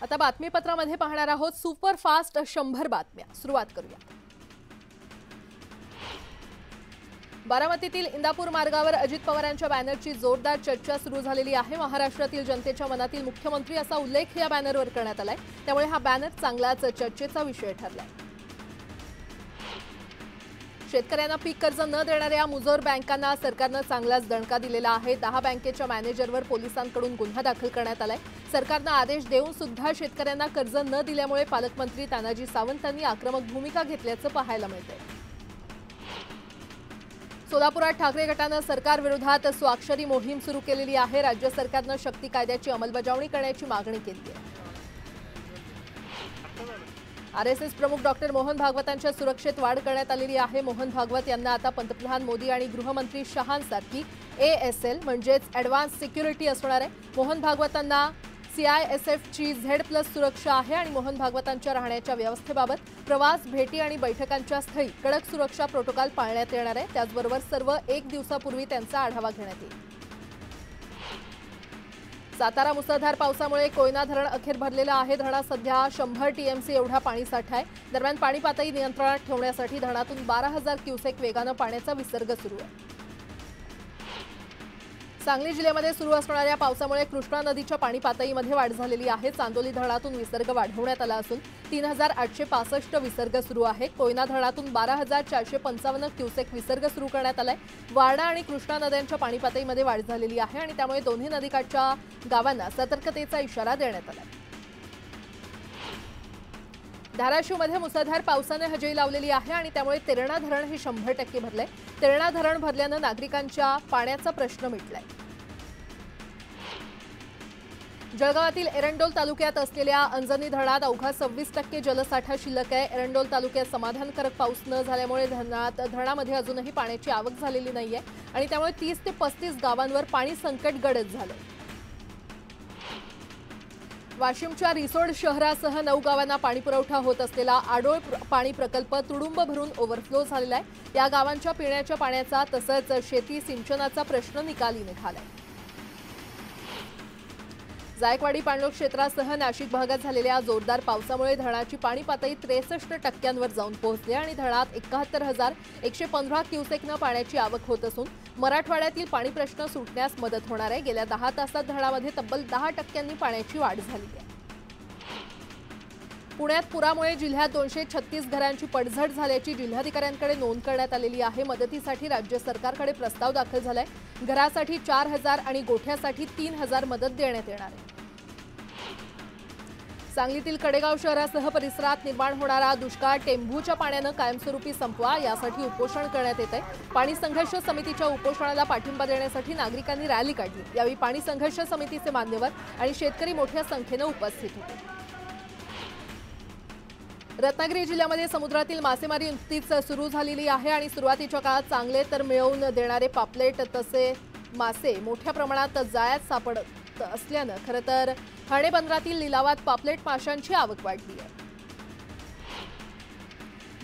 आता बातमीपत्रामध्ये पाहणार आहोत सुपरफास्ट 100 बातम्या। सुरुवात करूया। बारामतीतील इंदापूर मार्गावर अजित पवारांच्या बॅनरची जोरदार चर्चा सुरू झालेली आहे। महाराष्ट्रातील जनतेच्या मनातील मुख्यमंत्री असा उल्लेख या बॅनरवर करण्यात आलाय, त्यामुळे हा बॅनर चांगलाच चर्चेचा विषय ठरलाय। शेतकऱ्यांना पीक कर्ज न देणाऱ्या मुजोर बँकांना सरकारने चांगलाच दणका दिलेला आहे। 10 बँकेच्या मॅनेजरवर पोलिसांकडून गुन्हा दाखल करण्यात आलाय। सरकारने आदेश देऊन सुद्धा शेतकऱ्यांना कर्ज न दिल्यामुळे पालकमंत्री तानाजी सावंतांनी आक्रमक भूमिका घेतल्याचं पाहायला मिळतंय। सोलापुरात ठाकरे गटाने सरकार विरोधात स्वाक्षरी मोहीम सुरू केलेली आहे। राज्य सरकारने शक्ती कायद्याची अंमलबजावणी करण्याची मागणी केली आहे। आरएसएस प्रमुख डॉक्टर मोहन भागवतांच्या सुरक्षेत वाढ करण्यात आलेली आहे। मोहन भागवत यांना आता पंतप्रधान मोदी आणि गृहमंत्री शहांसारखी ASL म्हणजेच ॲडव्हान्स सिक्युरिटी असणार आहे। मोहन भागवतांना CISFची Z+ सुरक्षा आहे आणि मोहन भागवतांच्या राहण्याच्या व्यवस्थेबाबत प्रवास, भेटी आणि बैठकांच्या स्थळी कडक सुरक्षा प्रोटोकॉल पाळण्यात येणार आहे। त्याचबरोबर सर्व 1 दिवसापूर्वी त्यांचा आढावा घेण्यात येईल। सातारा मुसळधार पावसामुळे कोयना धरण अखेर भरलेलं आहे। धरणात सध्या 100 TMC एवढा पाणीसाठा आहे। दरम्यान पाणी पातळी नियंत्रणात ठेवण्यासाठी धरणातून 12,000 क्युसेक वेगाने पाण्याचा विसर्ग सुरू आहे। सांगली जिल्ह्यामध्ये सुरू असणाऱ्या पावसामुळे कृष्णा नदीच्या पाणी पातळीमध्ये वाढ झालेली आहे। चांदोली धरणातून विसर्ग वाढवण्यात आला असून 3,865 विसर्ग सुरू आहे। कोयना धरणातून 12,455 क्युसेक विसर्ग सुरू करण्यात आलाय। वारणा आणि कृष्णा नद्यांच्या पाणी पातळीमध्ये वाढ झालेली आहे आणि त्यामुळे दोन्ही नदीकाठच्या गावांना सतर्कतेचा इशारा देण्यात आला। धाराशिवमध्ये मुसळधार पावसाने हजेरी लावलेली आहे आणि त्यामुळे तेरणा धरण हे 100% भरले। तेरणा धरण भरल्याने नागरिकांच्या पाण्याचा प्रश्न मिटलाय। जळगावातील एरंडोल तालुक्यात असलेल्या अंजनी धरणात अवघा 26% जलसाठा शिल्लक आहे। एरंडोल तालुक्यात समाधानकारक पाऊस न झाल्यामुळे धरणामध्ये अजूनही पाण्याची आवक झालेली नाहीये आणि त्यामुळे 30 ते 35 गावांवर पाणी संकट गडद झालंय। वाशिमच्या रिसोड शहरासह 9 गावांना पाणीपुरवठा होत असलेला आडोळ पाणी प्रकल्प तुडुंब भरून ओव्हरफ्लो झालेला आहे। या गावांच्या पिण्याच्या पाण्याचा तसंच शेती सिंचनाचा प्रश्न निकाली निघालाय। जायकवाडी पाणलोट क्षेत्रासह नाशिक भागात झालेल्या जोरदार पावसामुळे धरणाची पाणी पातळी 63% जाऊन पोहोचली आणि धरणात 71,115 क्युसेकनं पाण्याची आवक होत असून मराठवाड्यातील पाणी प्रश्न सुटण्यास मदत होणार आहे। गेल्या 10 तासात धरणामध्ये तब्बल 10% पाण्याची वाढ झाली आहे। पुण्यात पुरामुळे जिल्ह्यात 236 घरांची पडझड झाल्याची जिल्हाधिकाऱ्यांकडे नोंद करण्यात आलेली आहे। मदतीसाठी राज्य सरकारकडे प्रस्ताव दाखल झालाय। घरासाठी 4,000 आणि गोठ्यासाठी 3,000 मदत देण्यात येणार आहे। सांगलीतील कडेगाव शहरासह परिसरात निर्माण होणारा दुष्काळ टेंभूच्या पाण्याने कायमस्वरूपी संपवा यासाठी उपोषण करण्यात येत आहे। पाणी संघर्ष समितीच्या उपोषणाला पाठिंबा देण्यासाठी नागरिकांनी रॅली काढली। यावेळी पाणी संघर्ष समितीचे मान्यवर आणि शेतकरी मोठ्या संख्येने उपस्थित होते। रत्नागिरी जिल्ह्यामध्ये समुद्रातील मासेमारी नुकतीच सुरू झालेली आहे आणि सुरुवातीच्या काळात चांगले तर मिळवून देणारे पापलेट तसे मासे मोठ्या प्रमाणात जाळ्यात सापडत असल्यानं खरं तर ठाणे बंदरातील लिलावात पापलेट माशांची आवक वाढली आहे।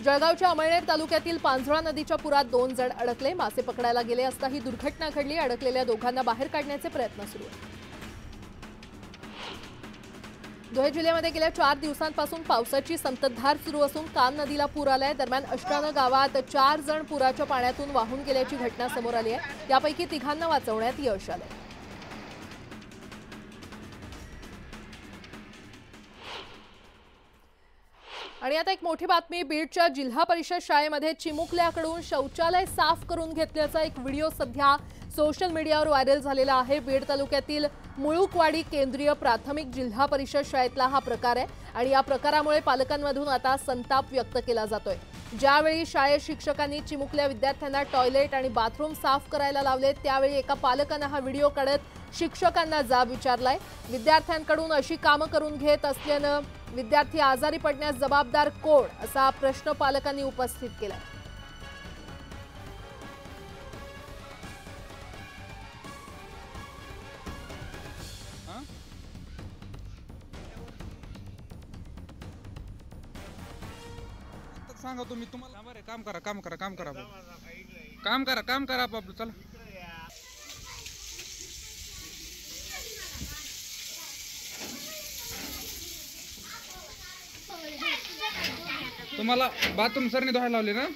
जळगावच्या अमळनेर तालुक्यातील पांझरा नदीच्या पुरात 2 जण अडकले। मासे पकडायला गेले असता ही दुर्घटना घडली। अडकलेल्या दोघांना बाहेर काढण्याचे प्रयत्न सुरू आहेत। धुळे जिल्ह्यामध्ये गेल्या 4 दिवसांपासून पावसाची संततधार सुरू असून कान नदीला पूर आलाय। दरम्यान अष्टानं गावात 4 जण पुराच्या पाण्यातून वाहून गेल्याची घटना समोर आली आहे। यापैकी 3घांना वाचवण्यात यश आलंय। आणि आता एक मोठी बातमी। बीडच्या जिल्हा परिषद शाळेमध्ये चिमुकल्याकडून शौचालय साफ करून घेतल्याचा एक व्हिडिओ सध्या सोशल मीडियावर व्हायरल झालेला आहे। बीड तालुक्यातील मुळुकवाडी केंद्रीय प्राथमिक जिल्हा परिषद शाळेतला हा प्रकार आहे आणि या प्रकारामुळे पालकांमधून आता संताप व्यक्त केला जातोय। ज्यावेळी शाळेत शिक्षकांनी चिमुकल्या विद्यार्थ्यांना टॉयलेट आणि बाथरूम साफ करायला लावले त्यावेळी एका पालकाने हा व्हिडिओ काढत शिक्षकांना जाब विचारलाय। विद्यार्थ्यांकडून अशी कामं करून घेत असल्यानं विद्यार्थी आजारी पडण्यास जबाबदार कोण असा प्रश्न पालकांनी उपस्थित केलाय। सांगा तुम्ही तुम्हाला बरं काम करा बाबू चला। तुम्हाला बाथरूम सरने धुवायला लावले ना?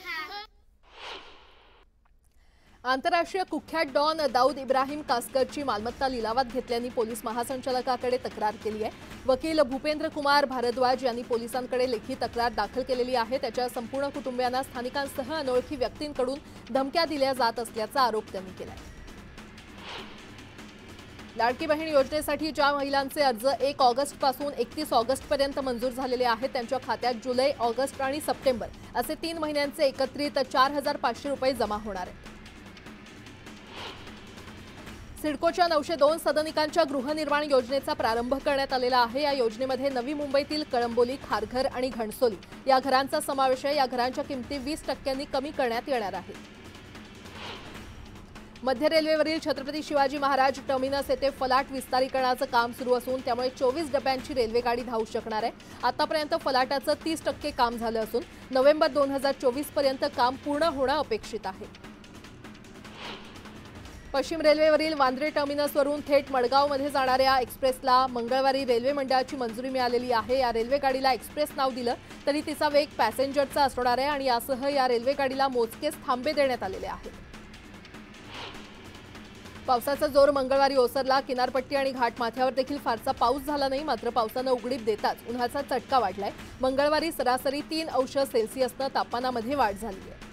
आंतरराष्ट्रीय कुख्यात डॉन दाऊद इब्राहिम कासकरची मालमत्ता लिलावात घेतल्याने पोलीस महासंचालकाकडे तक्रार केली आहे। वकील भूपेंद्र कुमार भारद्वाज यांनी पोलिसांकडे लेखी तक्रार दाखल केलेली आहे। त्याच्या संपूर्ण कुटुंबियांना स्थानिकांसह अनोळखी व्यक्तींकडून धमक्या दिल्या जात असल्याचा आरोप त्यांनी केला आहे। लाडकी बहीण योजनेसाठी ज्या महिलांचे अर्ज 1 ऑगस्टपासून 31 ऑगस्टपर्यंत मंजूर झालेले आहेत त्यांच्या खात्यात जुलै, ऑगस्ट आणि सप्टेंबर असे 3 महिन्यांचे एकत्रित 4,500 रुपये जमा होणार आहेत। सिडकोच्या 902 सदनिकांच्या गृहनिर्माण योजनेचा प्रारंभ करण्यात आलेला आहे। या योजनेमध्ये नवी मुंबईतील कळंबोली, खारघर आणि घणसोली या घरांचा समावेश आहे। या घरांच्या किमती 20% कमी करण्यात येणार आहेत। मध्य रेल्वेवरील छत्रपती शिवाजी महाराज टर्मिनस येथे फलाट विस्तारीकरणाचं काम सुरू असून त्यामुळे 24 डब्यांची रेल्वेगाडी धावू शकणार आहे। आतापर्यंत फलाटाचं 30% काम झालं असून नोव्हेंबर 2024 पर्यंत काम पूर्ण होणं अपेक्षित आहे। पश्चिम रेल्वेवरील वांद्रे टर्मिनसवरून थेट मडगावमध्ये जाणाऱ्या एक्सप्रेसला मंगळवारी रेल्वे मंडळाची मंजुरी मिळालेली आहे। या रेल्वेगाडीला एक्सप्रेस नाव दिलं तरी तिचा वेग पॅसेंजरचा असणार आहे आणि यासह या रेल्वेगाडीला मोजकेच थांबे देण्यात आलेले आहेत। पावसाचा जोर मंगळवारी ओसरला। किनारपट्टी आणि घाटमाथ्यावर देखील फारसा पाऊस झाला नाही, मात्र पावसानं उघडीप देताच उन्हाचा चटका वाढलाय। मंगळवारी सरासरी 3 अंश सेल्सिअसनं तापमानामध्ये वाढ झाली आहे।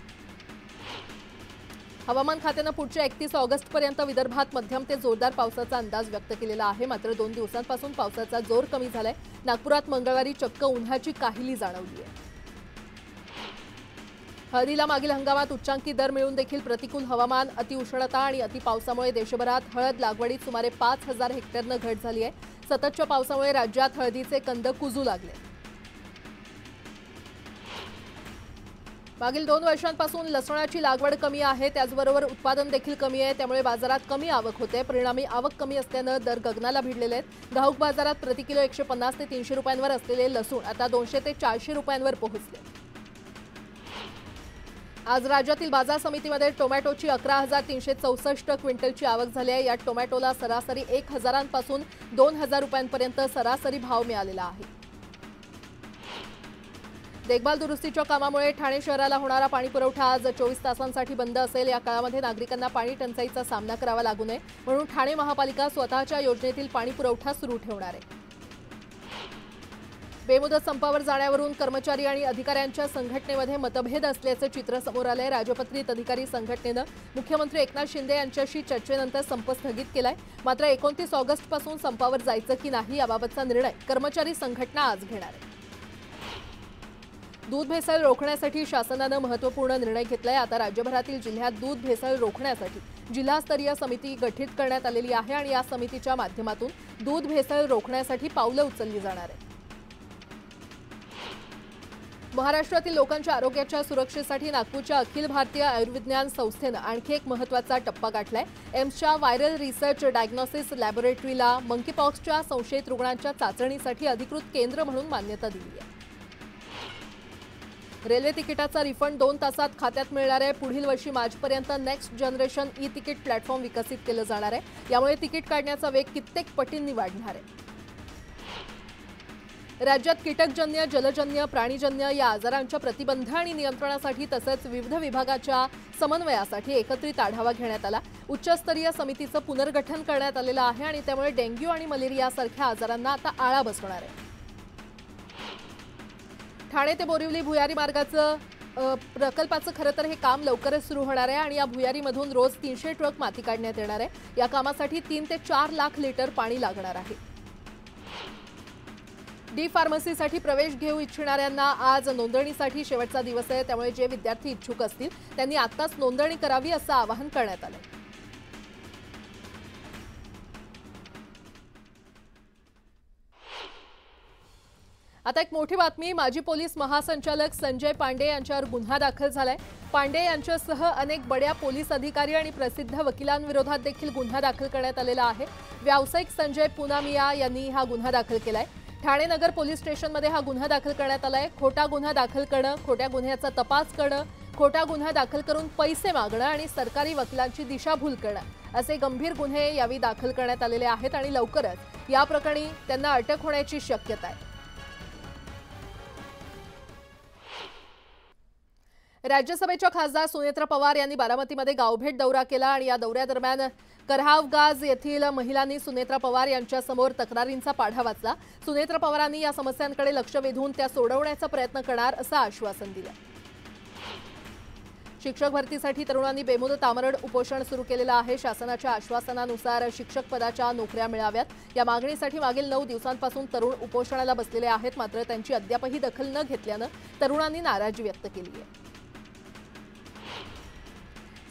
हवामान खात्यानं पुढच्या 31 ऑगस्टपर्यंत विदर्भात मध्यम ते जोरदार पावसाचा अंदाज व्यक्त केलेला आहे। मात्र 2 दिवसांपासून पावसाचा जोर कमी झालाय। नागपुरात मंगळवारी चक्क उन्हाची काहिली जाणवली आहे। हळदीला मागील हंगामात उच्चांकी दर मिळून देखील प्रतिकूल हवामान, अतिउष्णता आणि अतिपावसामुळे देशभरात हळद लागवडीत सुमारे 5,000 हेक्टरनं घट झाली आहे। सततच्या पावसामुळे राज्यात हळदीचे कंद कुजू लागले। मागील 2 वर्षांपासून लसणाची लागवड कमी आहे, त्याचबरोबर उत्पादन देखील कमी आहे, त्यामुळे बाजारात कमी आवक होते। परिणामी आवक कमी असल्यानं दर गगनाला भिडलेले आहेत। घाऊक बाजारात प्रति किलो 150 ते 300 रुपयांवर असलेले लसूण आता 200 ते 400 रुपयांवर पोहोचले। आज राज्यातील बाजार समितीमध्ये टोमॅटोची 11,364 क्विंटलची आवक झाली आहे। यात टोमॅटोला सरासरी 1,000पासून 2,000 रुपयांपर्यंत सरासरी भाव मिळालेला आहे। देखभाल दुरुस्तीच्या कामामुळे ठाणे शहराला होणारा पाणी पुरवठा आज 24 तासांसाठी बंद असेल। या काळामध्ये नागरिकांना पाणी टंचाईचा सामना करावा लागू नये म्हणून ठाणे महापालिका स्वतःच्या योजनेतील पाणी पुरवठा सुरू ठेवणार आहे। बेमुदत संपावर जाण्यावरून कर्मचारी आणि अधिकाऱ्यांच्या संघटनेमध्ये मतभेद असल्याचं चित्र समोर आलंय। राजपत्रित अधिकारी संघटनेनं मुख्यमंत्री एकनाथ शिंदे यांच्याशी चर्चेनंतर संप स्थगित केलाय। मात्र 29 ऑगस्टपासून संपावर जायचं की नाही याबाबतचा निर्णय कर्मचारी संघटना आज घेणार आहे। दूध भेसळ रोखण्यासाठी शासनानं महत्त्वपूर्ण निर्णय घेतलाय। आता राज्यभरातील जिल्ह्यात दूध भेसळ रोखण्यासाठी जिल्हास्तरीय समिती गठीत करण्यात आलेली आहे आणि या समितीच्या माध्यमातून दूध भेसळ रोखण्यासाठी पावलं उचलली जाणार आहेत। महाराष्ट्रातील लोकांच्या आरोग्याच्या सुरक्षेसाठी नागपूरच्या अखिल भारतीय आयुर्विज्ञान संस्थेनं आणखी एक महत्त्वाचा टप्पा गाठलाय। एम्सच्या व्हायरल रिसर्च डायग्नोसिस लॅबोरेटरीला मंकीपॉक्सच्या संशयित रुग्णांच्या चाचणीसाठी अधिकृत केंद्र म्हणून मान्यता दिली आहे। रेल्वे तिकिटाचा रिफंड 2 तासात खात्यात मिळणार आहे। पुढील वर्षी मार्चपर्यंत next generation e ticket platform विकसित केलं जाणार आहे। यामुळे तिकीट काढण्याचा वेग कित्येक पटींनी वाढणार आहे। राज्यात कीटकजन्य, जलजन्य, प्राणीजन्य या आजारांच्या प्रतिबंध आणि नियंत्रणासाठी तसंच विविध विभागाच्या समन्वयासाठी एकत्रित आढावा घेण्यात आला। उच्चस्तरीय समितीचं पुनर्गठन करण्यात आलेलं आहे आणि त्यामुळे डेंग्यू आणि मलेरिया सारख्या आजारांना आता आळा बसणार आहे। ठाणे ते बोरिवली भुयारी मार्गाचं प्रकल्पाचं खरं तर हे काम लवकरच सुरू होणार आहे आणि या भुयारीमधून रोज 300 ट्रक माती काढण्यात येणार आहे। या कामासाठी 3 ते 4 लाख लिटर पाणी लागणार आहे। डी फार्मसीसाठी प्रवेश घेऊ इच्छिणाऱ्यांना आज नोंदणीसाठी शेवटचा दिवस आहे, त्यामुळे जे विद्यार्थी इच्छुक असतील त्यांनी आत्ताच नोंदणी करावी असं आवाहन करण्यात आलं। आता एक मोठी बातमी, माजी पोलीस महासंचालक संजय पांडे यांच्यावर गुन्हा दाखल झालाय। पांडे यांच्यासह अनेक बड्या पोलीस अधिकारी आणि प्रसिद्ध वकिलांविरोधात देखील गुन्हा दाखल करण्यात आलेला आहे। व्यावसायिक संजय पुनामिया यांनी हा गुन्हा दाखल केलाय। ठाणे नगर पोलीस स्टेशनमध्ये हा गुन्हा दाखल करण्यात आलाय। खोटा गुन्हा दाखल करणं, खोट्या गुन्ह्याचा तपास करणं, खोटा गुन्हा दाखल करून पैसे मागणं आणि सरकारी वकिलांची दिशाभूल करणं असे गंभीर गुन्हे यावेळी दाखल करण्यात आलेले आहेत आणि लवकरच या प्रकरणी त्यांना अटक होण्याची शक्यता आहे। राज्यसभेच्या खासदार सुनेत्रा पवार यांनी बारामतीमध्ये गावभेट दौरा केला आणि या दौऱ्यादरम्यान करहावगाज येथील महिलांनी सुनेत्रा पवार यांच्यासमोर तक्रारींचा पाढा वाचला। सुनेत्रा पवारांनी या समस्यांकडे लक्ष वेधून त्या सोडवण्याचा प्रयत्न करणार असं आश्वासन दिलं। शिक्षक भरतीसाठी तरुणांनी बेमुदत आमरण उपोषण सुरू केलेलं आहे। शासनाच्या आश्वासनानुसार शिक्षक पदाच्या नोकऱ्या मिळाव्यात या मागणीसाठी मागील 9 दिवसांपासून तरुण उपोषणाला बसलेले आहेत। मात्र त्यांची अद्यापही दखल न घेतल्यानं तरुणांनी नाराजी व्यक्त केली आहे।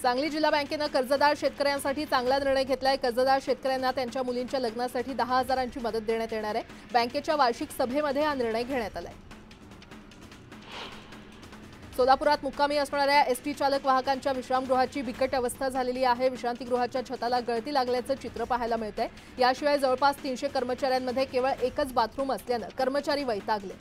सांगली जिल्हा बँकेनं कर्जदार शेतकऱ्यांसाठी चांगला निर्णय घेतलाय। कर्जदार शेतकऱ्यांना त्यांच्या मुलींच्या लग्नासाठी 10,000ची मदत देण्यात येणार आहे। बँकेच्या वार्षिक सभेमध्ये हा निर्णय घेण्यात आलाय। सोलापुरात मुक्कामी असणाऱ्या एसटी चालक वाहकांच्या विश्रामगृहाची बिकट अवस्था झालेली आहे। विश्रांतीगृहाच्या छताला गळती लागल्याचं चित्र पाहायला मिळतंय। याशिवाय जवळपास 300 कर्मचाऱ्यांमध्ये केवळ एकच बाथरूम असल्यानं कर्मचारी वैतागले।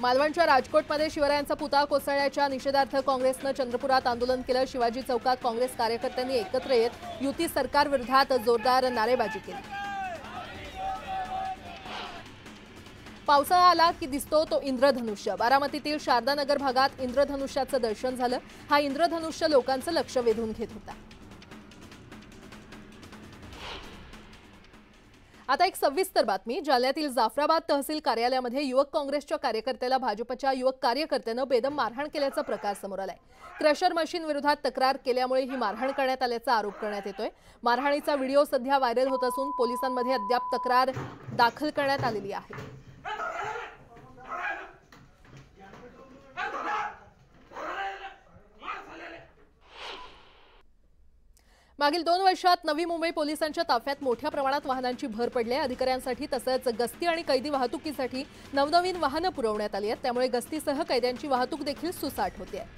मालवणच्या राजकोटमध्ये शिवरायांचा पुतळा कोसळण्याच्या निषेधार्थ काँग्रेसनं चंद्रपुरात आंदोलन केलं। शिवाजी चौकात काँग्रेस कार्यकर्त्यांनी एकत्र येत युती सरकारविरोधात जोरदार नारेबाजी केली। पावसाळा आला की दिसतो तो इंद्रधनुष्य। बारामतीतील शारदानगर भागात इंद्रधनुष्याचं दर्शन झालं। हा इंद्रधनुष्य लोकांचं लक्ष वेधून घेत होता। आता एक सविस्तर बातमी। जालन्यातील जाफराबाद तहसील कार्यालयामध्ये युवक काँग्रेसच्या कार्यकर्त्याला भाजपच्या युवक कार्यकर्त्यानं बेदम मारहाण केल्याचा प्रकार समोर आलाय। क्रशर मशीन विरोधात तक्रार केल्यामुळे ही मारहाण करण्यात आल्याचा आरोप करण्यात येतोय। मारहाणीचा व्हिडिओ सध्या व्हायरल होत असून पोलिसांमध्ये अद्याप तक्रार दाखल करण्यात आलेली आहे। मागील 2 वर्षात नवी मुंबई पोलिसांच्या ताफ्यात मोठ्या प्रमाणात वाहनांची भर पडली आहे। अधिकाऱ्यांसाठी तसंच गस्ती आणि कैदी वाहतुकीसाठी नवनवीन वाहनं पुरवण्यात आली आहेत। त्यामुळे गस्तीसह कैद्यांची वाहतूक देखील सुसाट होते।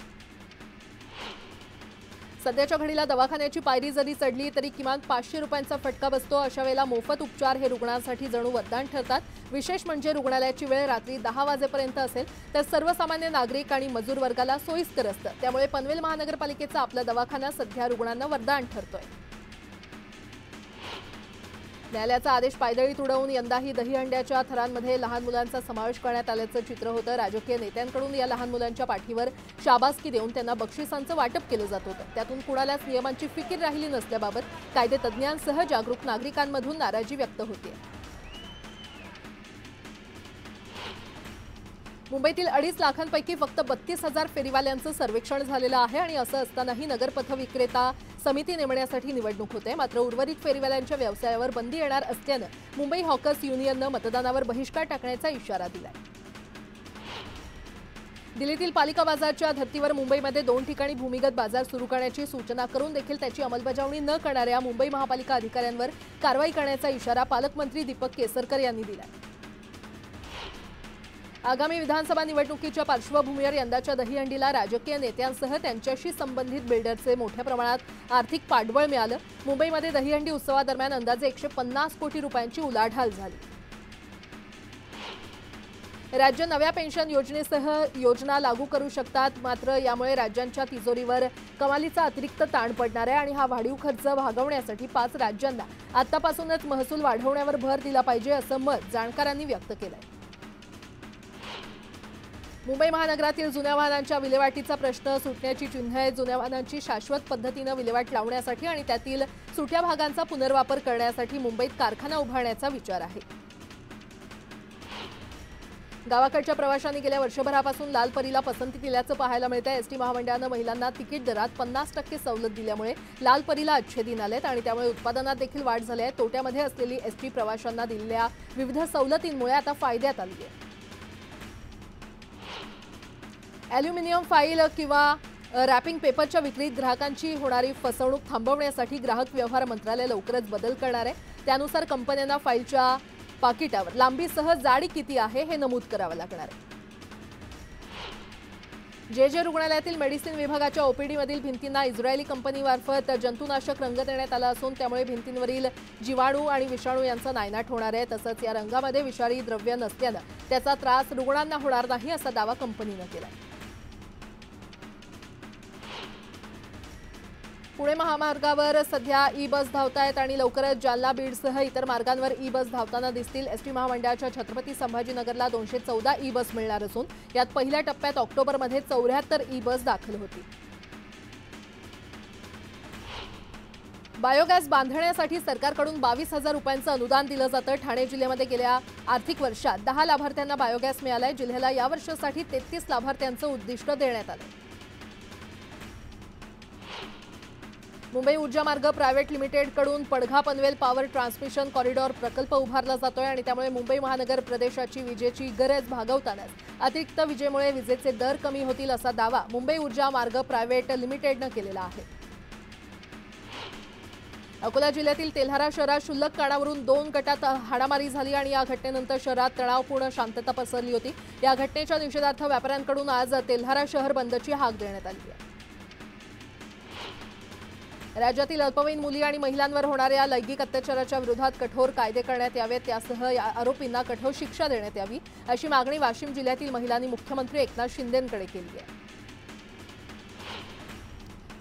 सध्याच्या घडीला दवाखान्याची पायरी जरी चढली तरी किमान 500 रुपयांचा फटका बसतो। अशा वेळेला मोफत उपचार हे रुग्णांसाठी जणू वरदान ठरतात। विशेष म्हणजे रुग्णालयाची वेळ रात्री 10 वाजेपर्यंत असेल तर सर्वसामान्य नागरिक आणि मजूर वर्गाला सोयीस्कर असतं। त्यामुळे पनवेल महानगरपालिकेचा आपला दवाखाना सध्या रुग्णांना वरदान ठरतोय। न्यायालयाचा आदेश पायदळीत उडवून यंदाही दहीहंड्याच्या थरांमध्ये लहान मुलांचा समावेश करण्यात आल्याचं चित्र होतं। राजकीय नेत्यांकडून या लहान मुलांच्या पाठीवर शाबासकी देऊन त्यांना बक्षिसांचं वाटप केलं जात होतं। त्यातून कुणालाच नियमांची फिकीर राहिली नसल्याबाबत कायदेतज्ञांसह जागरूक नागरिकांमधून नाराजी व्यक्त होते। मुंबईतील 2.5 लाखांपैकी फक्त 32,000 फेरीवाल्यांचं सर्वेक्षण झालेलं आहे आणि असं असतानाही नगरपथ विक्रेता समिती नेमण्यासाठी निवडणूक होते। मात्र उर्वरित फेरीवाल्यांच्या व्यवसायावर बंदी येणार असल्यानं मुंबई हॉकर्स युनियननं मतदानावर बहिष्कार टाकण्याचा इशारा दिलाय। दिल्लीतील पालिका बाजारच्या धर्तीवर मुंबईमध्ये 2 ठिकाणी भूमिगत बाजार सुरू करण्याची सूचना करून देखील त्याची अंमलबजावणी न करणाऱ्या मुंबई महापालिका अधिकाऱ्यांवर कारवाई करण्याचा इशारा पालकमंत्री दीपक केसरकर यांनी दिलाय। आगामी विधानसभा निवडणुकीच्या पार्श्वभूमीवर यंदाच्या दहीहंडीला राजकीय नेत्यांसह त्यांच्याशी संबंधित बिल्डरचे मोठ्या प्रमाणात आर्थिक पाठबळ मिळालं। मुंबईमध्ये दहीहंडी उत्सवादरम्यान अंदाजे 150 कोटी रुपयांची उलाढाल झाली। राज्य नव्या पेन्शन योजनेसह योजना लागू करू शकतात। मात्र यामुळे राज्यांच्या तिजोरीवर कमालीचा अतिरिक्त ताण पडणार आहे आणि हा वाढीव खर्च भागवण्यासाठी 5 राज्यांना आतापासूनच महसूल वाढवण्यावर भर दिला पाहिजे असं मत जाणकारांनी व्यक्त केलंय। मुंबई महानगरातील जुन्या वाहनांच्या विल्हेवाटीचा प्रश्न सुटण्याची चिन्ह आहे। जुन्या वाहनांची शाश्वत पद्धतीनं विल्हेवाट लावण्यासाठी आणि त्यातील सुट्या भागांचा पुनर्वापर करण्यासाठी मुंबईत कारखाना उभारण्याचा विचार आहे। गावाकडच्या प्रवाशांनी गेल्या वर्षभरापासून लाल परीला पसंती दिल्याचं पाहायला मिळतंय। एसटी महामंडळानं महिलांना तिकीट दरात 50% सवलत दिल्यामुळे लाल परीला अच्छे दिन आलेत आणि त्यामुळे उत्पादनात देखील वाढ झाली आहे। तोट्यामध्ये असलेली एसटी प्रवाशांना दिलेल्या विविध सवलतींमुळे आता फायद्यात आली आहे। ॲल्युमिनियम फाईल किंवा रॅपिंग पेपरच्या विक्रीत ग्राहकांची होणारी फसवणूक थांबवण्यासाठी ग्राहक व्यवहार मंत्रालय लवकरच बदल करणार आहे। त्यानुसार कंपन्यांना फाईलच्या पाकिटावर लांबीसह जाडी किती आहे हे नमूद करावं लागणार आहे। जे रुग्णालयातील मेडिसिन विभागाच्या ओपीडीमधील भिंतींना इस्रायली कंपनीमार्फत जंतुनाशक रंग देण्यात आला असून त्यामुळे भिंतींवरील जीवाणू आणि विषाणू यांचा नायनाट होणार आहे। तसंच या रंगामध्ये विषारी द्रव्य नसल्यानं त्याचा त्रास रुग्णांना होणार नाही असा दावा कंपनीनं केला। पुणे महामार्गावर सध्या ई बस धावतायत आणि लवकरच जालना बीडसह इतर मार्गांवर ई बस धावताना दिसतील। एसटी महामंडळाच्या छत्रपती संभाजीनगरला 214 ई बस मिळणार असून यात पहिल्या टप्प्यात ऑक्टोबरमध्ये 74 ई बस दाखल होतील। बायोगॅस बांधण्यासाठी सरकारकडून 22,000 रुपयांचं अनुदान दिलं जातं। ठाणे जिल्ह्यामध्ये गेल्या आर्थिक वर्षात 10 लाभार्थ्यांना बायोगॅस मिळालाय। जिल्ह्याला या वर्षासाठी 33 लाभार्थ्यांचं उद्दिष्ट देण्यात आलं। मुंबई ऊर्जा मार्ग प्रायव्हेट लिमिटेडकडून Padgha Panvel power transmission corridor प्रकल्प उभारला जातोय आणि त्यामुळे मुंबई महानगर प्रदेशाची विजेची गरज भागवतानाच अतिरिक्त विजेमुळे विजेचे दर कमी होतील असा दावा मुंबई ऊर्जा मार्ग प्रायव्हेट लिमिटेडनं केलेला आहे। अकोला जिल्ह्यातील तेल्हारा शहरात क्षुल्लक कारणावरून 2 गटात हाणामारी झाली आणि या घटनेनंतर शहरात तणावपूर्ण शांतता पसरली होती। या घटनेच्या निषेधार्थ व्यापाऱ्यांकडून आज तेल्हारा शहर बंदची हाक देण्यात आली आहे। राज्यातील अल्पवयीन मुली आणि महिलांवर होणाऱ्या लैंगिक अत्याचाराच्या विरोधात कठोर कायदे करण्यात यावेत, त्यासह आरोपींना कठोर शिक्षा देण्यात यावी अशी मागणी वाशिम जिल्ह्यातील महिलांनी मुख्यमंत्री एकनाथ शिंदेंकडे केली आहे।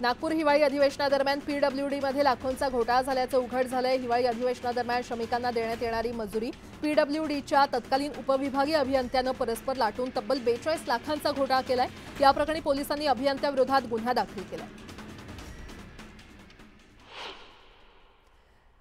नागपूर हिवाळी अधिवेशनादरम्यान पीडब्ल्यूडीमध्ये लाखोंचा घोटाळा झाल्याचं उघड झालंय। हिवाळी अधिवेशनादरम्यान श्रमिकांना देण्यात येणारी मजुरी पीडब्ल्यूडीच्या तत्कालीन उपविभागीय अभियंत्यानं परस्पर लाटून तब्बल 42 लाखांचा घोटाळा केलाय। या प्रकरणी पोलिसांनी अभियंत्याविरोधात गुन्हा दाखल केलाय।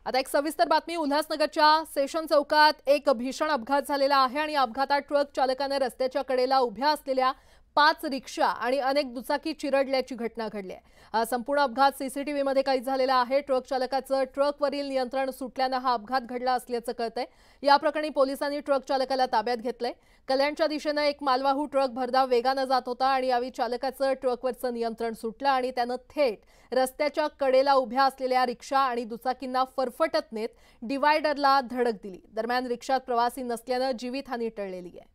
आता एक सविस्तर बातमी। उल्हासनगरच्या सेशन चौकात एक भीषण अपघात झालेला आहे आणि या अपघातात ट्रक चालकाने रस्त्याच्या कडेला उभ्या असलेल्या 5 रिक्षा आणि अनेक दुचाकी चिरडल्याची घटना घडली आहे। हा संपूर्ण अपघात सीसीटीव्हीमध्ये कैद झालेला आहे। ट्रक चालकाचं ट्रकवरील नियंत्रण सुटल्यानं हा अपघात घडला असल्याचं कळतंय। या प्रकरणी पोलिसांनी ट्रक चालकाला ताब्यात घेतलंय। कल्याणच्या दिशेनं एक मालवाहू ट्रक भरधाव वेगानं जात होता आणि यावेळी चालकाचं ट्रकवरचं नियंत्रण सुटलं आणि त्यानं थेट रस्त्याच्या कडेला उभ्या असलेल्या रिक्षा आणि दुचाकींना फरफटत नेत डिवायडरला धडक दिली। दरम्यान रिक्षात प्रवासी नसल्यानं जीवितहानी टळलेली आहे।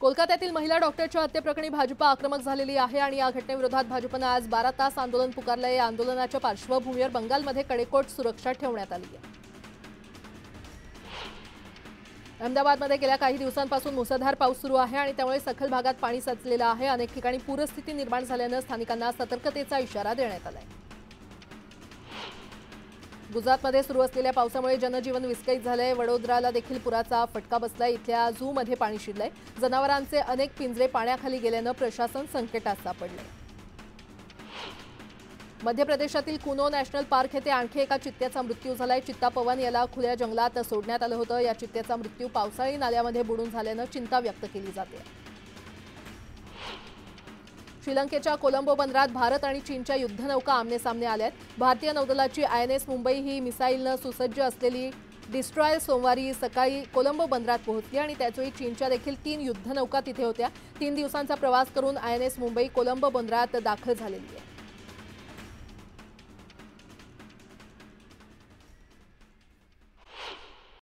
कोलकात्यातील महिला डॉक्टरच्या हत्येप्रकरणी भाजप आक्रमक झालेली आहे आणि या घटनेविरोधात भाजपनं आज 12 तास आंदोलन पुकारलंय। या आंदोलनाच्या पार्श्वभूमीवर बंगालमध्ये कडेकोट सुरक्षा ठेवण्यात आली आहे। अहमदाबादमध्ये गेल्या काही दिवसांपासून मुसळधार पाऊस सुरू आहे आणि त्यामुळे सखल भागात पाणी साचलेलं आहे। अनेक ठिकाणी पूरस्थिती निर्माण झाल्यानं स्थानिकांना सतर्कतेचा इशारा देण्यात आलाय। गुजरातमध्ये सुरू असलेल्या पावसामुळे जनजीवन विस्कळीत झालंय। वडोदराला देखील पुराचा फटका बसलाय। इथल्या झूमध्ये पाणी शिरलंय। जनावरांचे अनेक पिंजरे पाण्याखाली गेल्यानं प्रशासन संकटात सापडलंय। मध्य प्रदेशातील कुनो नॅशनल पार्क येथे आणखी एका चित्त्याचा मृत्यू झालाय। चित्ता पवन याला खुल्या जंगलात सोडण्यात आलं होतं। या चित्त्याचा मृत्यू पावसाळी नाल्यामध्ये बुडून झाल्यानं चिंता व्यक्त केली जाते। श्रीलंकेच्या कोलंबो बंदरात भारत आणि चीनच्या युद्धनौका आमनेसामने आल्यात। भारतीय नौदलाची INS मुंबई ही मिसाईलनं सुसज्ज असलेली डिस्ट्रॉयर सोमवारी सकाळी कोलंबो बंदरात पोहोचली आणि त्याचवेळी चीनच्या देखील 3 युद्धनौका तिथे होत्या। 3 दिवसांचा प्रवास करून INS मुंबई कोलंबो बंदरात दाखल झालेली आहे।